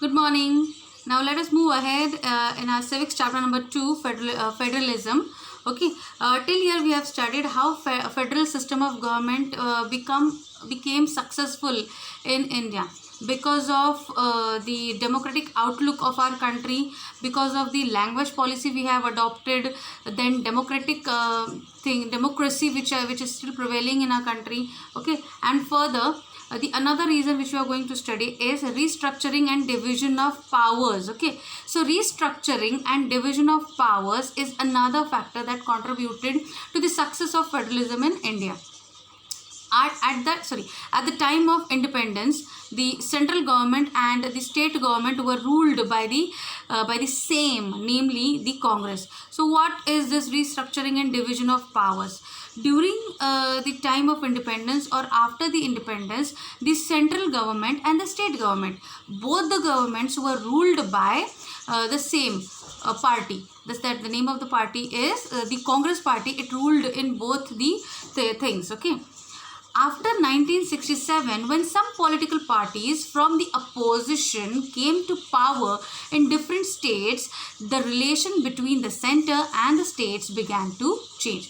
Good morning. Now let us move ahead in our civics chapter number 2, federalism. Okay, till here we have studied how federal system of government became successful in India because of the democratic outlook of our country, because of the language policy we have adopted, then democratic democracy which is still prevailing in our country. Okay, and further the another reason which we are going to study is restructuring and division of powers. Okay, so restructuring and division of powers is another factor that contributed to the success of federalism in India. At the time of independence, the central government and the state government were ruled by the same, namely the Congress. So what is this restructuring and division of powers? During the time of independence or after the independence, the central government and the state government, both the governments were ruled by the same party. That the name of the party is the Congress party. It ruled in both the things. Okay. After 1967, when some political parties from the opposition came to power in different states, the relation between the center and the states began to change.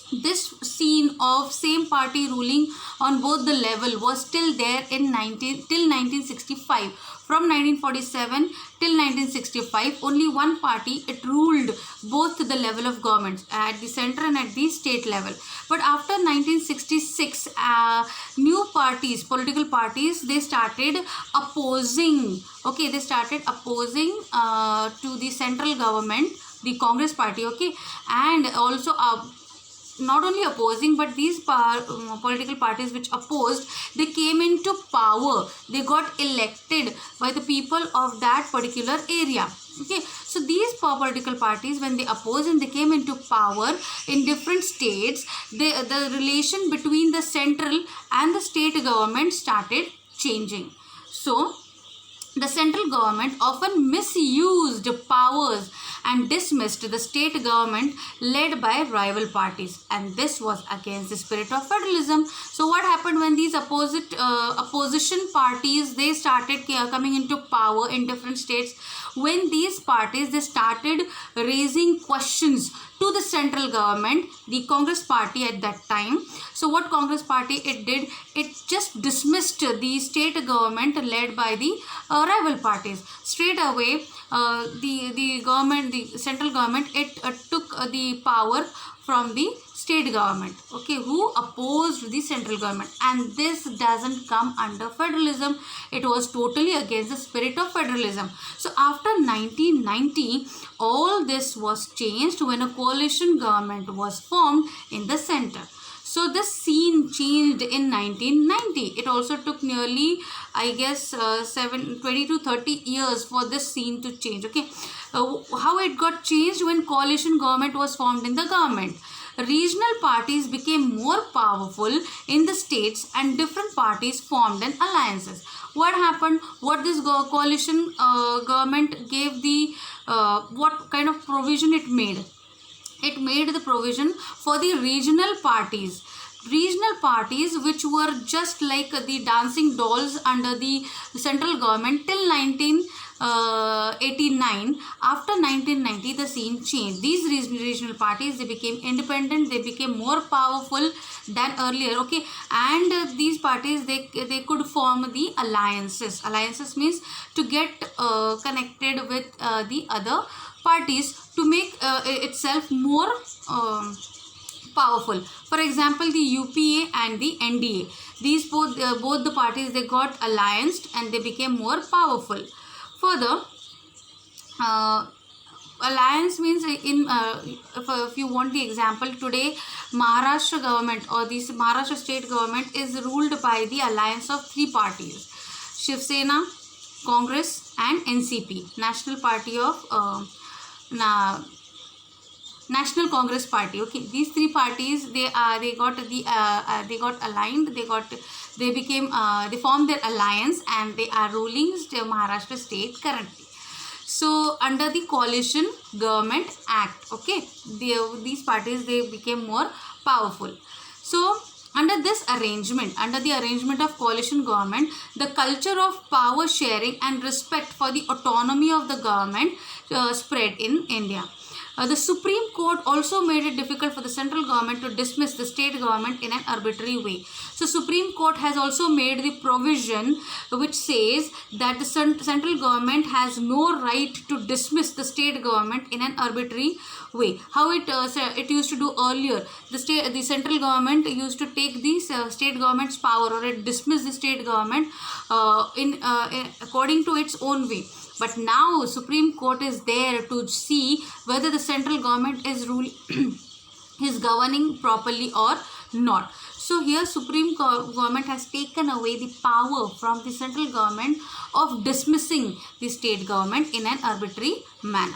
This scene of same party ruling on both the level was still there in 1965. From 1947 till 1965, only one party it ruled both the level of governments at the center and at the state level. But after 1966, new parties, political parties, they started opposing. Okay, they started opposing to the central government, the Congress party. Okay, and also not only opposing, but these political parties which opposed, they came into power, they got elected by the people of that particular area. Okay, so these political parties, when they opposed and they came into power in different states, the relation between the central and the state government started changing. So the central government often misused powers and dismissed the state government led by rival parties, and this was against the spirit of federalism. So what happened when these opposition parties, they started coming into power in different states? When these parties, they started raising questions to the central government, the Congress party at that time. So what Congress party it did, it just dismissed the state government led by the rival parties. Straight away, the central government, it took the power from the state government, okay, who opposed the central government, and this doesn't come under federalism. It was totally against the spirit of federalism. So after 1990, all this was changed when a coalition government was formed in the center. So this scene changed in 1990. It also took nearly, I guess, 20 to 30 years for this scene to change. Okay, how it got changed? When coalition government was formed in the government, regional parties became more powerful in the states and different parties formed an alliances. What happened? What this coalition government gave the what kind of provision it made? It made the provision for the regional parties which were just like the dancing dolls under the central government till 1989. After 1990, the scene changed. These regional parties, they became independent, they became more powerful than earlier. Okay, and these parties, they could form the alliances means to get connected with the other parties to make itself more powerful. For example, the UPA and the NDA, these both the parties, they got allianced and they became more powerful. Further, alliance means if you want the example, today Maharashtra government or this Maharashtra state government is ruled by the alliance of three parties: Shiv Sena, Congress and NCP, National Party of National Congress Party. Okay, these three parties, they got aligned, they formed their alliance and they are ruling the Maharashtra state currently. So under the Coalition Government Act, okay, these parties, they became more powerful. So Under the arrangement of coalition government, the culture of power sharing and respect for the autonomy of the government spread in India. The Supreme Court also made it difficult for the central government to dismiss the state government in an arbitrary way. So Supreme Court has also made the provision which says that the central government has no right to dismiss the state government in an arbitrary way. How it used to do earlier, the central government used to take the state government's power, or it dismiss the state government according to its own way. But now Supreme Court is there to see whether the central government is is governing properly or not. So here Supreme Government has taken away the power from the central government of dismissing the state government in an arbitrary manner.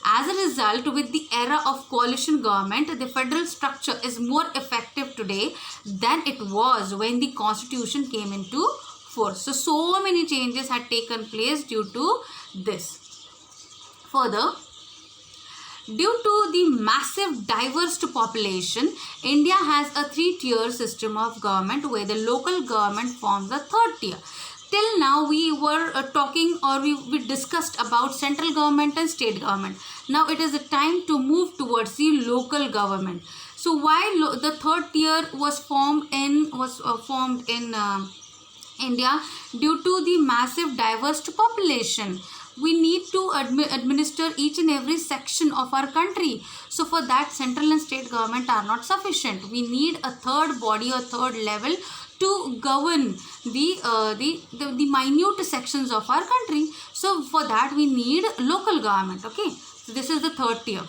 As a result, with the era of coalition government, the federal structure is more effective today than it was when the constitution came into force. So many changes had taken place due to this. Further, due to the massive diverse population, India has a 3-tier system of government where the local government forms a 3rd tier. Till now we were talking, or we discussed about central government and state government. Now it is the time to move towards the local government. So why the 3rd tier was formed in India? Due to the massive diverse population, we need to administer each and every section of our country. So for that, central and state government are not sufficient. We need a 3rd body or 3rd level to govern the minute sections of our country. So for that we need local government. Okay, so this is the 3rd tier.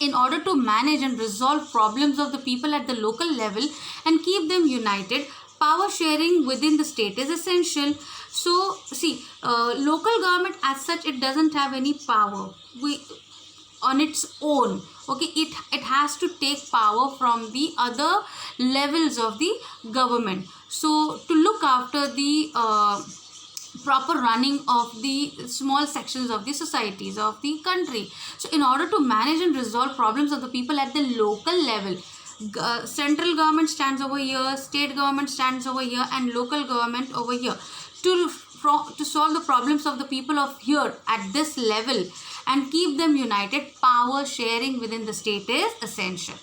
In order to manage and resolve problems of the people at the local level and keep them united, power sharing within the state is essential. So see, local government as such, it doesn't have any power on its own. Okay, it has to take power from the other levels of the government. So to look after the proper running of the small sections of the societies of the country. So in order to manage and resolve problems of the people at the local level, central government stands over here, state government stands over here, and local government over here. To solve the problems of the people of here at this level and keep them united, power sharing within the state is essential.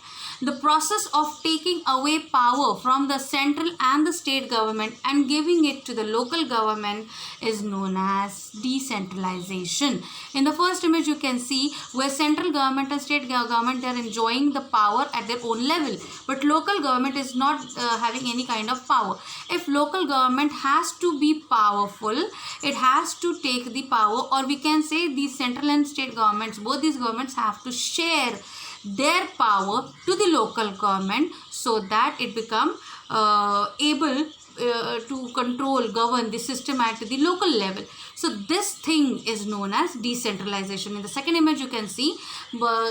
The process of taking away power from the central and the state government and giving it to the local government is known as decentralization. In the first image you can see where central government and state government, they are enjoying the power at their own level, but local government is not having any kind of power. If local government has to be powerful, it has to take the power, or we can say the central and state governments, both these governments have to share their power to the local government so that it become able to govern the system at the local level. So this thing is known as decentralization. In the second image you can see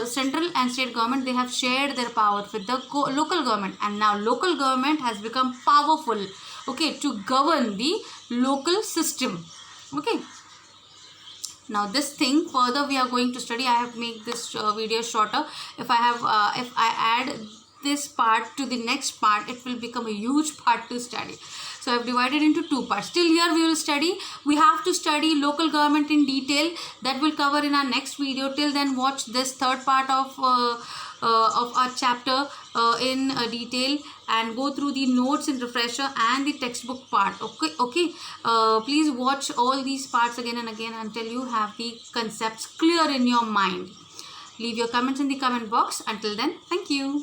central and state government, they have shared their power with the local government, and now local government has become powerful, okay, to govern the local system. Okay, now this thing further we are going to study. I have made this video shorter. If I add this part to the next part, it will become a huge part to study. So I have divided into 2 parts. Till here we will study. We have to study local government in detail. That will cover in our next video. Till then, watch this 3rd part of our chapter in detail, and go through the notes in refresher and the textbook part. Okay. Please watch all these parts again and again until you have the concepts clear in your mind. Leave your comments in the comment box. Until then, thank you.